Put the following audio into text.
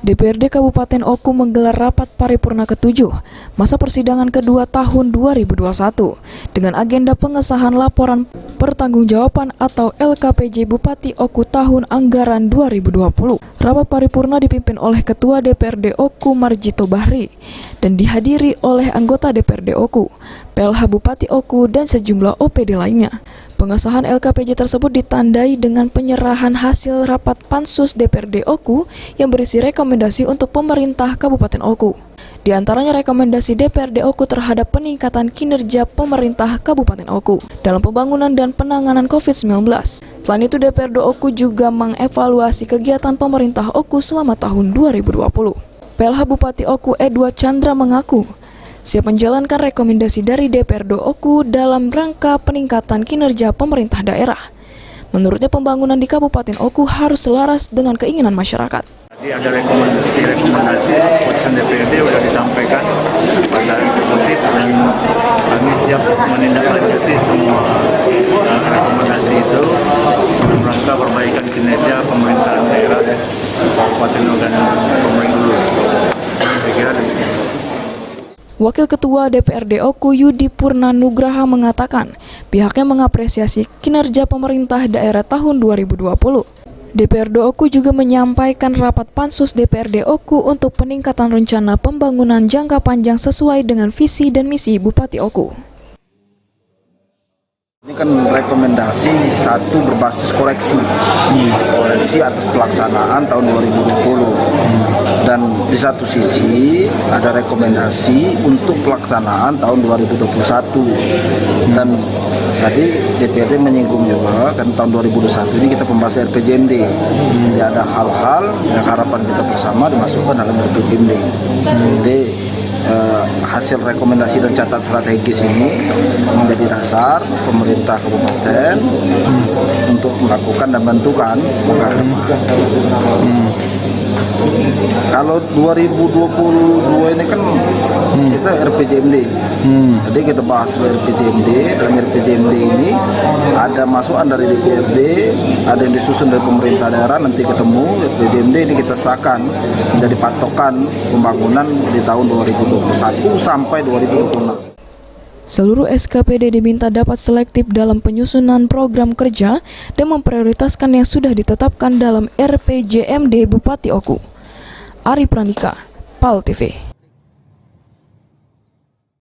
DPRD Kabupaten Oku menggelar rapat paripurna ke-7 masa persidangan kedua tahun 2021 dengan agenda pengesahan laporan pertanggungjawaban atau LKPJ Bupati Oku tahun anggaran 2020. Rapat paripurna dipimpin oleh Ketua DPRD Oku Marjito Bahri dan dihadiri oleh anggota DPRD Oku, PLH Bupati Oku dan sejumlah OPD lainnya. Pengesahan LKPJ tersebut ditandai dengan penyerahan hasil rapat Pansus DPRD Oku yang berisi rekomendasi untuk pemerintah Kabupaten Oku. Di antaranya rekomendasi DPRD Oku terhadap peningkatan kinerja pemerintah Kabupaten Oku dalam pembangunan dan penanganan COVID-19. Selain itu, DPRD Oku juga mengevaluasi kegiatan pemerintah Oku selama tahun 2020. PLH Bupati Oku Edward Chandra mengaku siap menjalankan rekomendasi dari DPRD Oku dalam rangka peningkatan kinerja pemerintah daerah. Menurutnya pembangunan di Kabupaten Oku harus selaras dengan keinginan masyarakat. Jadi ada rekomendasi keputusan DPRD sudah disampaikan pada eksekutif dan kami siap menindaklanjuti semua rekomendasi itu dalam rangka perbaikan kinerja pemerintahan daerah Kabupaten Oku dan pemerintah dulu. Saya kira demikian. Wakil Ketua DPRD Oku Yudi Purna Nugraha mengatakan pihaknya mengapresiasi kinerja pemerintah daerah tahun 2020. DPRD Oku juga menyampaikan rapat Pansus DPRD Oku untuk peningkatan rencana pembangunan jangka panjang sesuai dengan visi dan misi Bupati Oku. Ini kan rekomendasi satu berbasis koreksi atas pelaksanaan tahun 2020 dan di satu sisi ada rekomendasi untuk pelaksanaan tahun 2021 dan tadi DPRD menyinggung juga kan tahun 2021 ini kita pembahasan RPJMD. Jadi ada hal-hal yang harapan kita bersama dimasukkan dalam RPJMD. Jadi hasil rekomendasi dan catat strategis ini menjadi dasar pemerintah kabupaten untuk melakukan dan menentukan langkah depan. Kalau 2022 ini kan kita RPJMD, jadi kita bahas RPJMD. Dalam RPJMD ini ada masukan dari DPRD, ada yang disusun dari pemerintah daerah, nanti ketemu RPJMD ini kita sahkan menjadi patokan pembangunan di tahun 2021 sampai 2026. Seluruh SKPD diminta dapat selektif dalam penyusunan program kerja dan memprioritaskan yang sudah ditetapkan dalam RPJMD Bupati Oku. Ari Prandika, PAL TV.